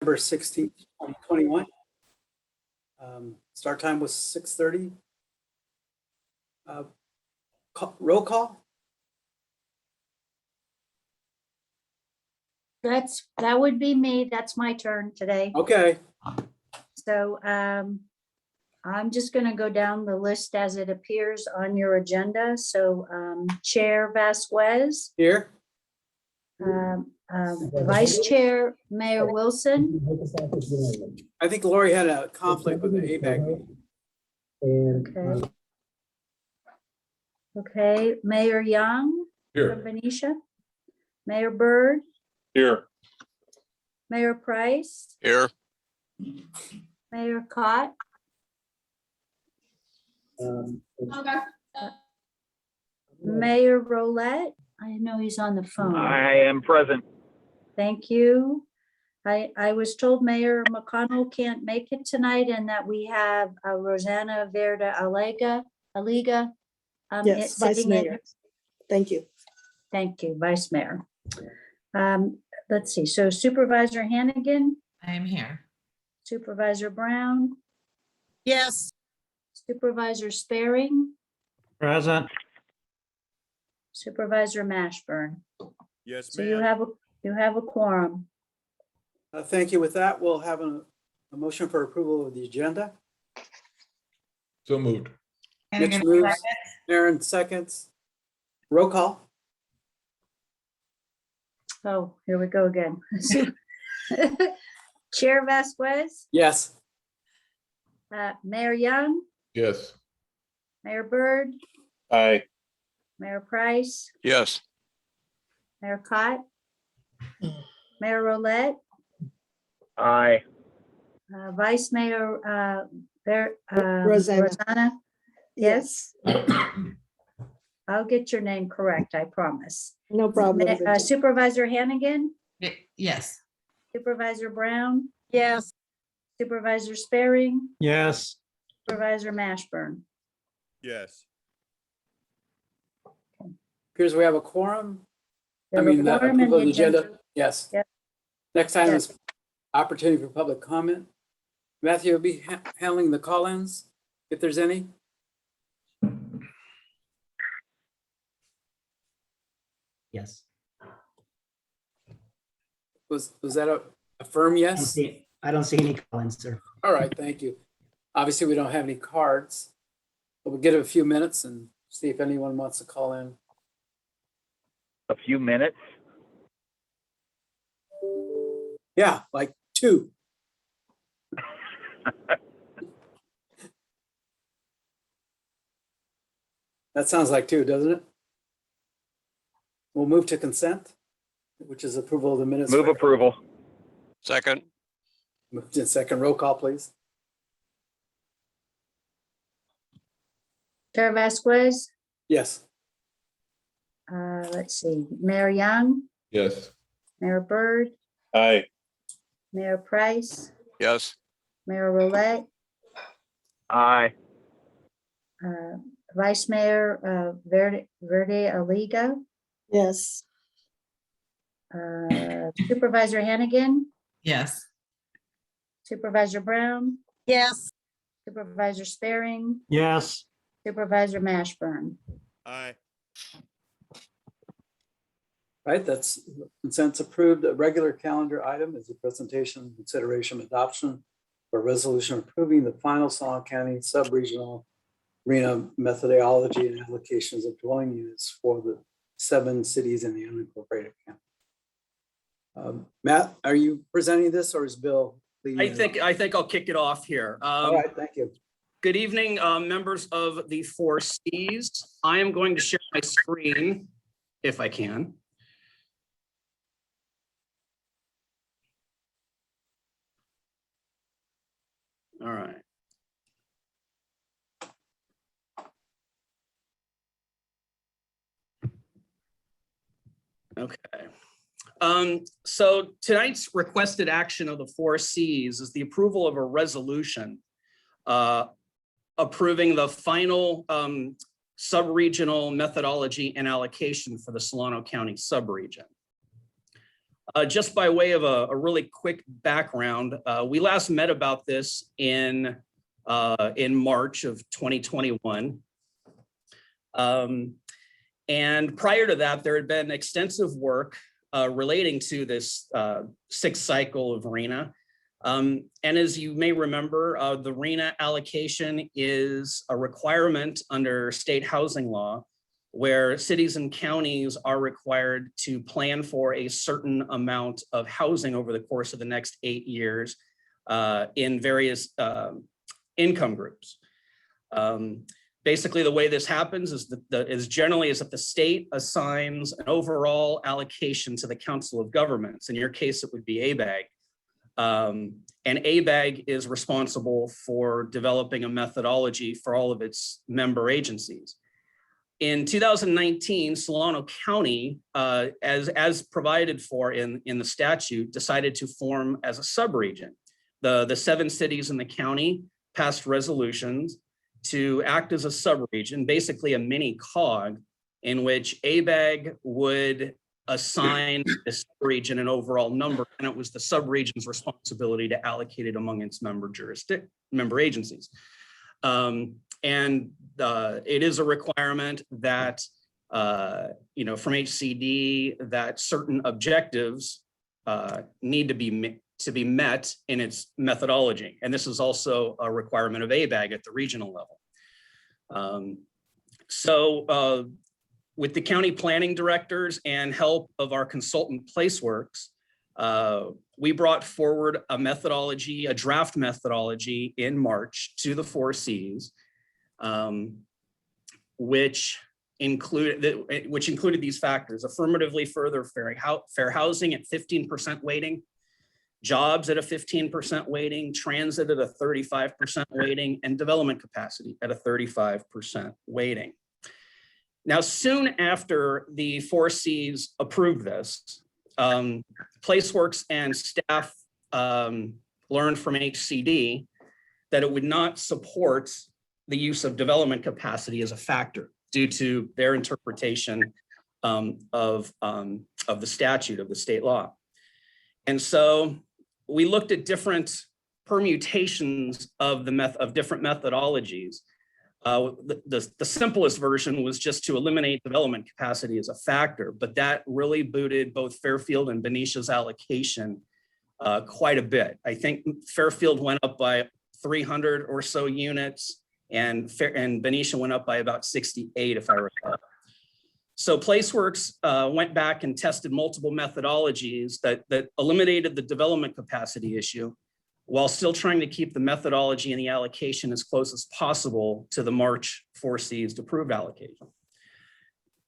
November 16th, 2021. Start time was 6:30. Roll call? That would be me. That's my turn today. Okay. So I'm just going to go down the list as it appears on your agenda. So Chair Vasquez, Here. Vice Chair Mayor Wilson, I think Lori had a conflict with the ABAG meeting. okay. Okay, Mayor Young Here. from Benicia, Mayor Byrd, Here. Mayor Price, Here. Mayor Cott, Mayor Rolette. I know he's on the phone. I am present. Thank you. I was told Mayor McConnell can't make it tonight and that we have Rosanna Verda Aliga. Yes, Vice sitting in. Mayor. Thank you. Thank you, Vice Mayor. Let's see, so Supervisor Hannigan, I am here. Supervisor Brown, Yes, Supervisor Sparing, Present. Supervisor Mashburn. Yes, So you have a quorum. Thank you. With that, we'll have a motion for approval of the agenda. So moved. Mitch Hannigan, moves, second. Aaron seconds. Roll call? Oh, here we go again. Chair Vasquez, Yes. Mayor Young, Yes. Mayor Byrd, Aye. Mayor Price, Yes. Mayor Cott, Mayor Rolette, Aye. Vice Mayor Rosanna. Rosanna. Yes, I'll get your name correct, I promise. No problem. Supervisor Hannigan, Yes. Supervisor Brown, yes, Supervisor Sparing, Yes. Supervisor Mashburn. Yes. Appears we have a quorum. We I have a mean, the quorum and approval of the the agenda. agenda. Yes. Yep. Next item Yes. is opportunity for public comment. Matthew will be handling the call-ins, if there's any. Yes. Was that a firm yes? I don't see any call-ins, sir. All right, thank you. Obviously, we don't have any cards, but we'll give it a few minutes and see if anyone wants to call in. A few minutes. Yeah, like 2. That sounds like 2, doesn't it? We'll move to consent, which is approval of the minutes. Move approval. Second. Moved in second. Roll call, please. Chair Vasquez, Yes. let's see, Mayor Young, Yes. Mayor Byrd, Aye. Mayor Price, Yes. Mayor Rolette, Aye. Vice Mayor Verde Aliga, Yes. Supervisor Hannigan, Yes. Supervisor Brown, yes, Supervisor Sparing, Yes. Supervisor Mashburn. Aye. Right, that's consent's approved. A regular calendar item is a presentation, consideration, adoption for a resolution approving the final Solon County sub-regional arena methodology and allocations of dwelling units for the 7 cities in the unincorporated county. Matt, are you presenting this or is Bill leading? I think I'll kick it off here. All right, thank you. Good evening, members of the 4 Cs. I am going to share my screen if I can. All right. Okay. So tonight's requested action of the 4 Cs is the approval of a resolution approving the final sub-regional methodology and allocation for the Solano County subregion. Just by way of a really quick background, we last met about this in March of 2021. And prior to that, there had been extensive work relating to this sixth cycle of RHNA. And as you may remember, the RHNA allocation is a requirement under state housing law, where cities and counties are required to plan for a certain amount of housing over the course of the next 8 years in various income groups. Basically, the way this happens is that the state assigns an overall allocation to the Council of Governments. In your case, it would be ABAG. And ABAG is responsible for developing a methodology for all of its member agencies. In 2019, Solano County, as provided for in the statute, decided to form as a subregion. The 7 cities in the county passed resolutions to act as a subregion, basically a mini cog, in which ABAG would assign the subregion an overall number, and it was the subregion's responsibility to allocate it among its member agencies. It is a requirement that, from HCD, that certain objectives need to be met in its methodology. And this is also a requirement of ABAG at the regional level. With the county planning directors and help of our consultant Placeworks, we brought forward a draft methodology in March to the 4 Cs, which included these factors: affirmatively further fair housing at 15% weighting, jobs at a 15% weighting, transit at a 35% weighting, and development capacity at a 35% weighting. Now, soon after the 4 Cs approved this, Placeworks and staff learned from HCD that it would not support the use of development capacity as a factor due to their interpretation of the statute, of the state law. And so we looked at different permutations of different methodologies. The simplest version was just to eliminate development capacity as a factor, but that really booted both Fairfield and Benicia's allocation quite a bit. I think Fairfield went up by 300 or so units, and Benicia went up by about 68, if I recall. So Placeworks went back and tested multiple methodologies that eliminated the development capacity issue, while still trying to keep the methodology and the allocation as close as possible to the March 4 Cs approved allocation.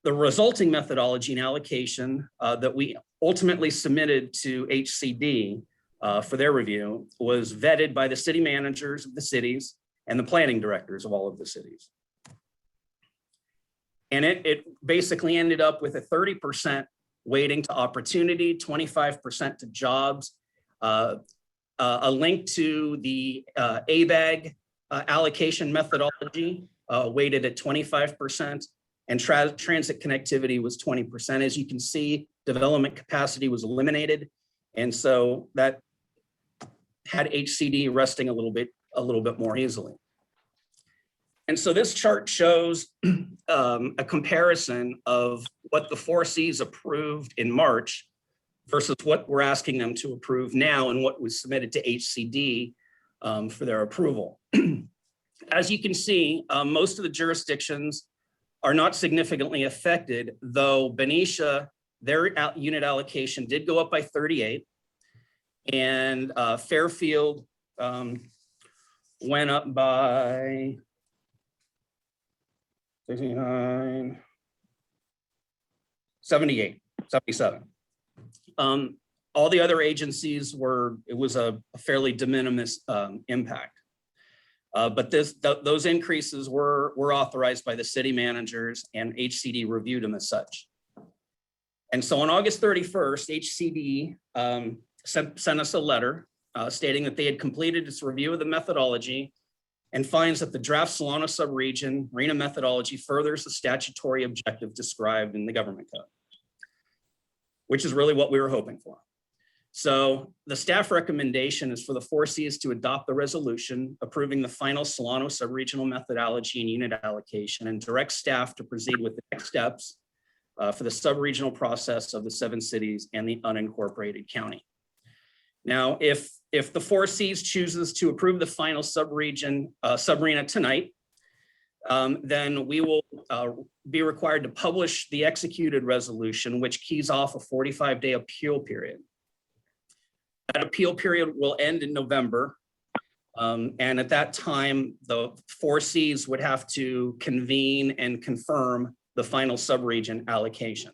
The resulting methodology and allocation that we ultimately submitted to HCD for their review was vetted by the city managers of the cities and the planning directors of all of the cities. And it basically ended up with a 30% weighting to opportunity, 25% to jobs, a link to the ABAG allocation methodology weighted at 25%, and transit connectivity was 20%. As you can see, development capacity was eliminated. And so that had HCD resting a little bit more easily. And so this chart shows a comparison of what the 4 Cs approved in March versus what we're asking them to approve now and what was submitted to HCD for their approval. As you can see, most of the jurisdictions are not significantly affected, though Benicia, their unit allocation did go up by 38, and Fairfield went up by 69, 78, 77. All the other agencies it was a fairly de minimis impact. But those increases were authorized by the city managers, and HCD reviewed them as such. And so on August 31st, HCD sent us a letter stating that they had completed its review of the methodology and finds that the draft Solano subregion RHNA methodology furthers the statutory objective described in the government code, which is really what we were hoping for. So the staff recommendation is for the 4Cs to adopt the resolution approving the final Solano subregional methodology and unit allocation, and direct staff to proceed with the next steps for the subregional process of the 7 cities and the unincorporated county. Now, if the 4Cs chooses to approve the final subregion, subrena tonight, then we will be required to publish the executed resolution, which keys off a 45-day appeal period. That appeal period will end in November. And at that time, the 4Cs would have to convene and confirm the final subregion allocation.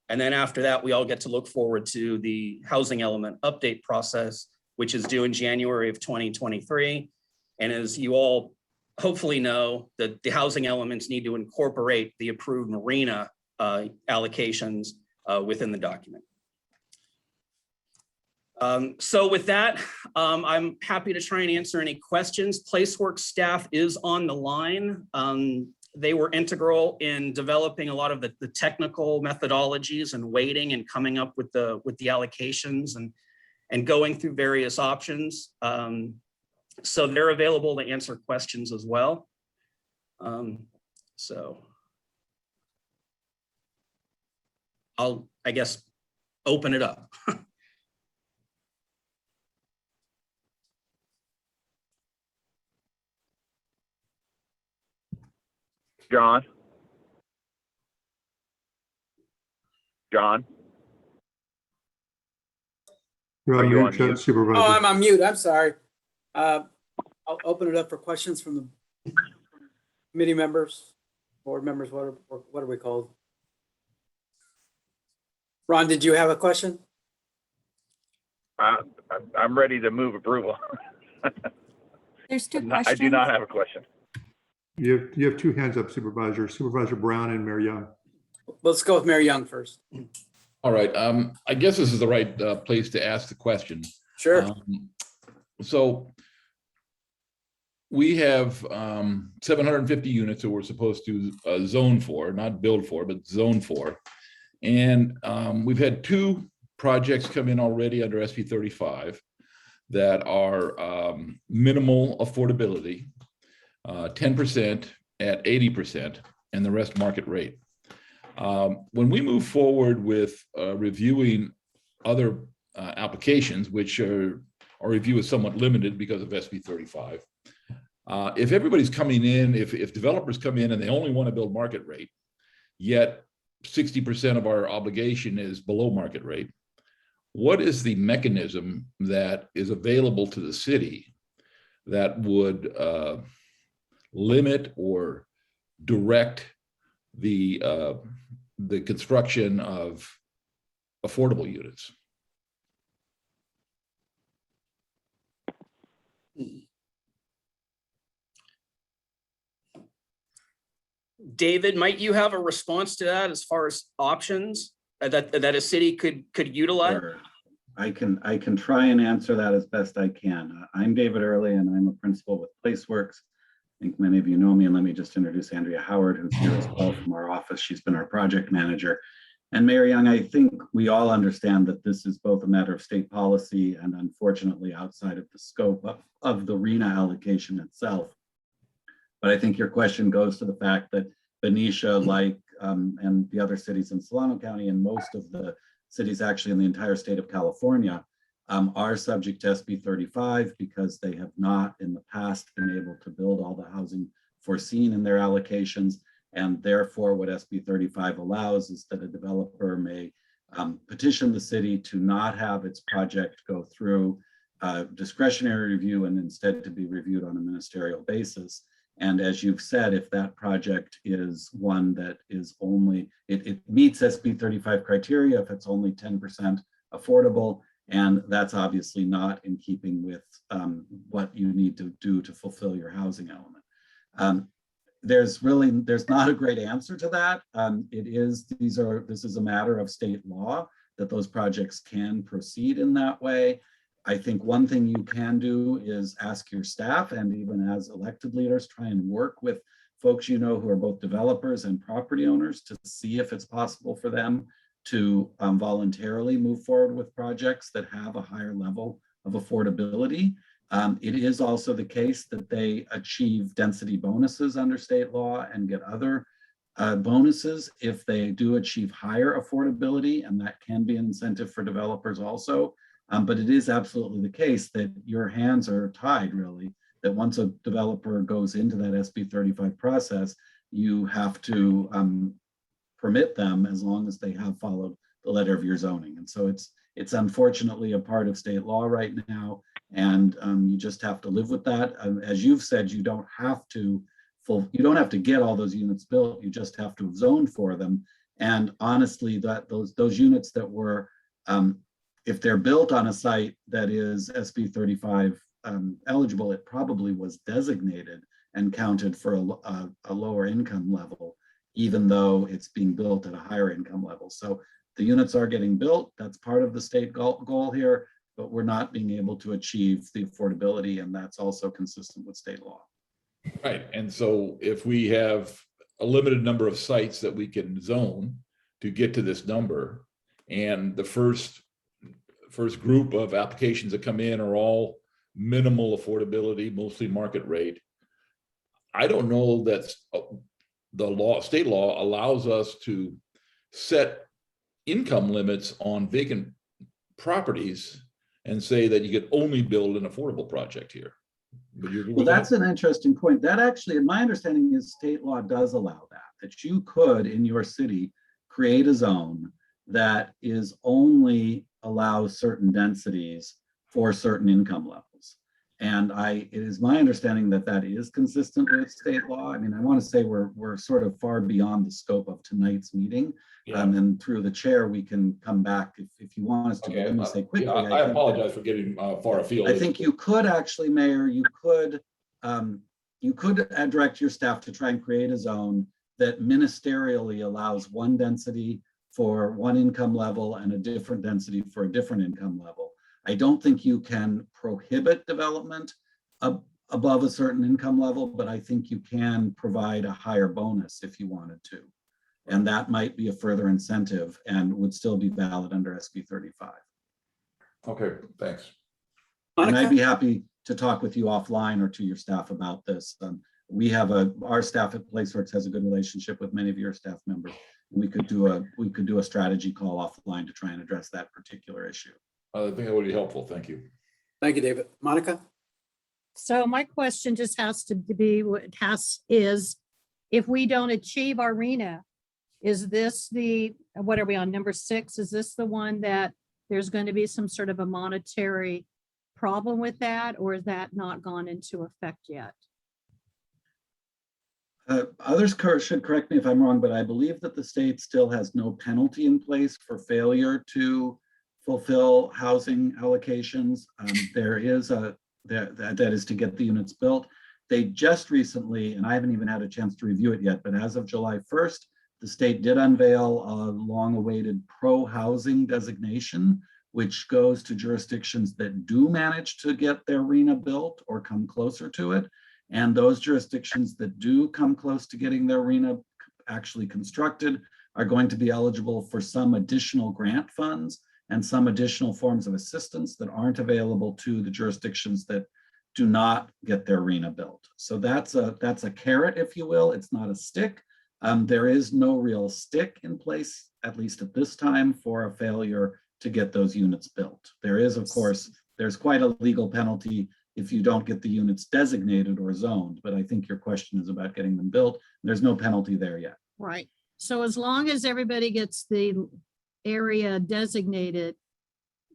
And then after that, we all get to look forward to the housing element update process, which is due in January of 2023. And as you all hopefully know, that the housing elements need to incorporate the approved marina allocations within the document. So with that, I'm happy to try and answer any questions. PlaceWorks staff is on the line. They were integral in developing a lot of the technical methodologies and weighting and coming up with the allocations and going through various options. So they're available to answer questions as well. So I'll, I guess, open it up. John? John? You're Are on you mute, on Chat mute? Supervisor. Oh, I'm on mute. I'm sorry. I'll open it up for questions from the committee members, board members, what are we called? Ron, did you have a question? I'm ready to move approval. There's two I questions. do not have a question. You have two hands up, Supervisor. Supervisor Brown and Mayor Young. Let's go with Mary Young first. All right. I guess this is the right place to ask the question. Sure. So we have 750 units that we're supposed to zone for, not build for, but zone for. And we've had 2 projects come in already under SB 35 that are minimal affordability, 10% at 80%, and the rest market rate. When we move forward with reviewing other applications, which our review is somewhat limited because of SB 35, if everybody's coming in, if developers come in and they only want to build market rate, yet 60% of our obligation is below market rate, what is the mechanism that is available to the city that would limit or direct the construction of affordable units? David, might you have a response to that as far as options that a city could utilize? Sure. I can try and answer that as best I can. I'm David Early, and I'm a principal with PlaceWorks. I think many of you know me, and let me just introduce Andrea Howard, who's here as well from our office. She's been our project manager. And Mayor Young, I think we all understand that this is both a matter of state policy and unfortunately outside of the scope of the RENA allocation itself. But I think your question goes to the fact that Benicia, like and the other cities in Solano County and most of the cities actually in the entire state of California are subject to SB 35 because they have not in the past been able to build all the housing foreseen in their allocations. And therefore, what SB 35 allows is that a developer may petition the city to not have its project go through discretionary review and instead to be reviewed on a ministerial basis. And as you've said, if that project is one that is only, it meets SB 35 criteria if it's only 10% affordable, and that's obviously not in keeping with what you need to do to fulfill your housing element. There's not a great answer to that. This is a matter of state law that those projects can proceed in that way. I think one thing you can do is ask your staff, and even as elected leaders, try and work with folks you know who are both developers and property owners to see if it's possible for them to voluntarily move forward with projects that have a higher level of affordability. It is also the case that they achieve density bonuses under state law and get other bonuses if they do achieve higher affordability, and that can be an incentive for developers also. But it is absolutely the case that your hands are tied, really, that once a developer goes into that SB 35 process, you have to permit them as long as they have followed the letter of your zoning. And so it's unfortunately a part of state law right now, and you just have to live with that. As you've said, you don't have to get all those units built. You just have to have zoned for them. And honestly, that those units that were, if they're built on a site that is SB 35 eligible, it probably was designated and counted for a lower income level, even though it's being built at a higher income level. So the units are getting built. That's part of the state goal here, but we're not being able to achieve the affordability, and that's also consistent with state law. Right, and so if we have a limited number of sites that we can zone to get to this number, and the first group of applications that come in are all minimal affordability, mostly market rate, I don't know that state law allows us to set income limits on vacant properties and say that you could only build an affordable project here. Well, that's an interesting point. That actually, in my understanding, is state law does allow that you could in your city create a zone that is only allows certain densities for certain income levels. And it is my understanding that that is consistent with state law. I mean, I want to say we're sort of far beyond the scope of tonight's meeting. Yeah. And through the chair, we can come back if you want us to. Okay. Let me say quickly. I apologize for getting far afield. I think you could actually, Mayor, you could direct your staff to try and create a zone that ministerially allows one density for one income level and a different density for a different income level. I don't think you can prohibit development above a certain income level, but I think you can provide a higher bonus if you wanted to. And that might be a further incentive and would still be valid under SB 35. Okay, thanks. And I'd be happy to talk with you offline or to your staff about this. We have our staff at PlaceWorks has a good relationship with many of your staff members. We could do a strategy call offline to try and address that particular issue. I think that would be helpful. Thank you. Thank you, David. Monica? So my question just has to be is if we don't achieve our RENA, is this what are we on, number 6? Is this the one that there's going to be some sort of a monetary problem with that, or is that not gone into effect yet? Others should correct me if I'm wrong, but I believe that the state still has no penalty in place for failure to fulfill housing allocations. There is that is to get the units built. They just recently, and I haven't even had a chance to review it yet, but as of July 1st, the state did unveil a long-awaited pro-housing designation, which goes to jurisdictions that do manage to get their RENA built or come closer to it. And those jurisdictions that do come close to getting their RENA actually constructed are going to be eligible for some additional grant funds and some additional forms of assistance that aren't available to the jurisdictions that do not get their RENA built. So that's a carrot, if you will. It's not a stick. There is no real stick in place, at least at this time, for a failure to get those units built. There is, of course, there's quite a legal penalty if you don't get the units designated or zoned, but I think your question is about getting them built. There's no penalty there yet. Right. So as long as everybody gets the area designated,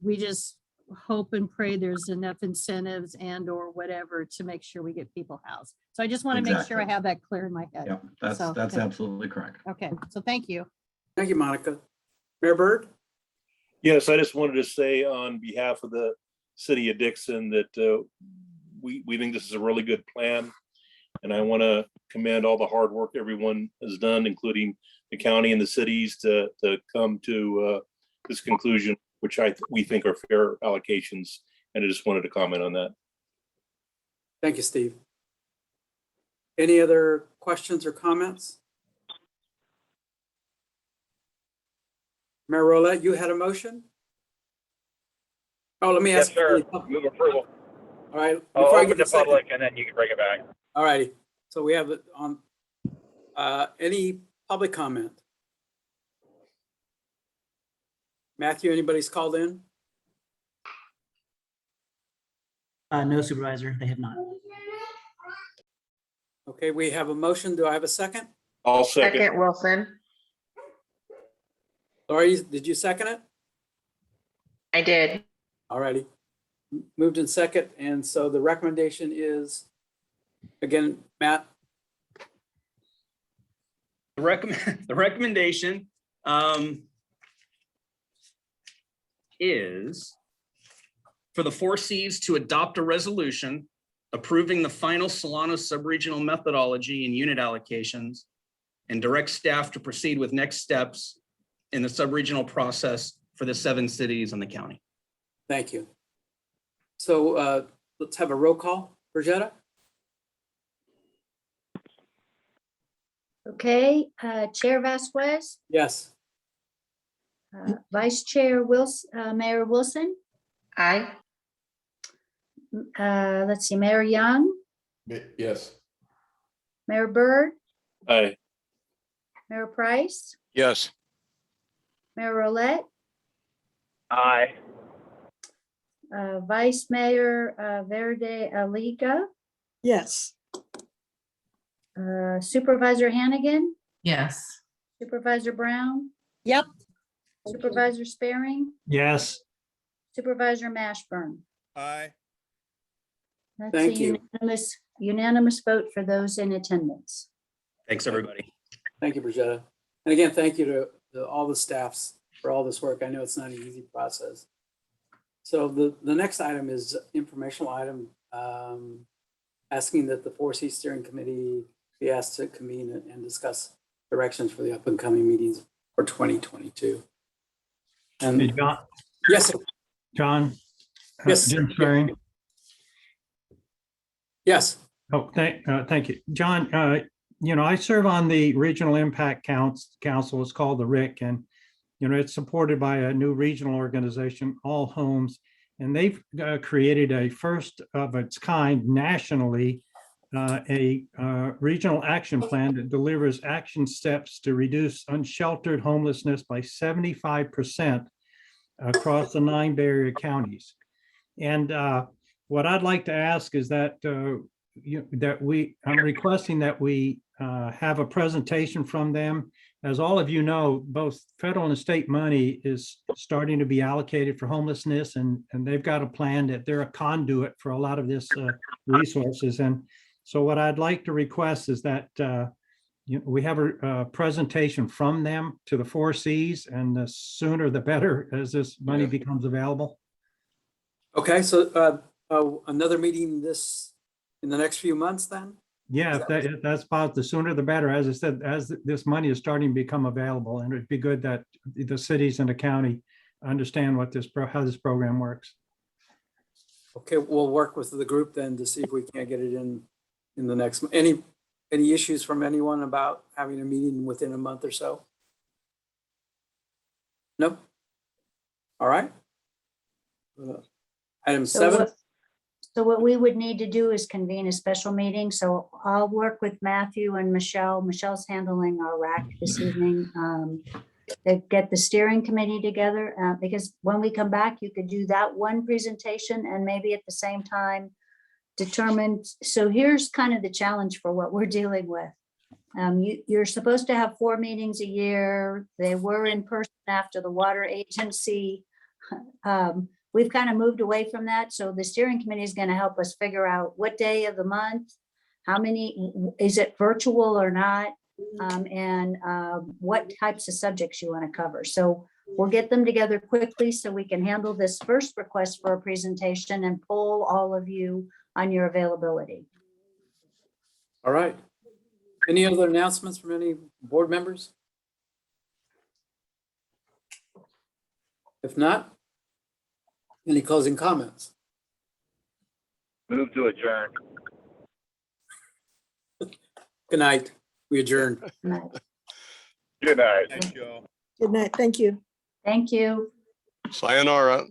we just hope and pray there's enough incentives and or whatever to make sure we get people housed. So I just want to make sure I have that clear in my head. Yeah, that's okay. Absolutely correct. Okay, so thank you. Thank you, Monica. Mayor Byrd? Yes, I just wanted to say on behalf of the city of Dixon that we think this is a really good plan. And I want to commend all the hard work everyone has done, including the county and the cities to come to this conclusion, which we think are fair allocations. And I just wanted to comment on that. Thank you, Steve. Any other questions or comments? Mayor Rolette, you had a motion? Oh, let me Yes, ask. sir. Move approval. All right. I'll before I open get the a second- public and then you can bring it back. All righty. So we have it on, any public comment? Matthew, anybody's called in? No, Supervisor, they have not. Okay, we have a motion. Do I have a second? I'll second. Second Wilson. Lori, did you second it? I did. All righty. Moved in second. And so the recommendation is, again, Matt, The recommendation is for the 4Cs to adopt a resolution approving the final Solana subregional methodology and unit allocations and direct staff to proceed with next steps in the subregional process for the 7 cities in the county. thank you. So let's have a roll call. Bridgetta? Okay, Chair Vasquez, Yes. Vice Chair Wilson, Mayor Wilson, Aye. let's see, Mayor Young, Yes. Mayor Byrd, Aye. Mayor Price, Yes. Mayor Rolette, Aye. Vice Mayor Verde Aliga, Yes. Supervisor Hannigan, Yes. Supervisor Brown, Yep. Supervisor Sparing, Yes. Supervisor Mashburn. Aye. That's Thank a you. unanimous vote for those in attendance. Thanks, everybody. Thank you, Bridgetta. And again, thank you to all the staffs for all this work. I know it's not an easy process. So the next item is informational item, asking that the 4C steering committee be asked to convene and discuss directions for the up and coming meetings for 2022. Hey, And John, yes, sir. John. Yes. Jim Sparing. Yes. Oh, thank you. John, I serve on the Regional Impact Council. It's called the RIC, and, it's supported by a new regional organization, All Homes, and they've created a first of its kind nationally, a regional action plan that delivers action steps to reduce unsheltered homelessness by 75% across the 9 Bay Area counties. And what I'd like to ask is that I'm requesting that we have a presentation from them. As all of you know, both federal and state money is starting to be allocated for homelessness, and they've got a plan that they're a conduit for a lot of this resources. And so what I'd like to request is that we have a presentation from them to the 4Cs, and the sooner the better as this money becomes available. Okay, so another meeting in the next few months then? Yeah, that's about the sooner the better. As I said, as this money is starting to become available, and it'd be good that the cities and the county understand how this program works. Okay, we'll work with the group then to see if we can't get it in the next, any issues from anyone about having a meeting within a month or so? No? All right. Item 7. So what we would need to do is convene a special meeting. So I'll work with Matthew and Michelle. Michelle's handling our RAC this evening. They get the steering committee together because when we come back, you could do that one presentation and maybe at the same time determine. So here's kind of the challenge for what we're dealing with. You're supposed to have 4 meetings a year. They were in person after the water agency. We've kind of moved away from that. So the steering committee is going to help us figure out what day of the month, how many, is it virtual or not? And what types of subjects you want to cover. So we'll get them together quickly so we can handle this first request for a presentation and poll all of you on your availability. All right. Any other announcements from any board members? If not, any closing comments? Move to adjourn. Good night. We adjourn. Right. Good night. Good night. Thank you. Thank you. Sayonara.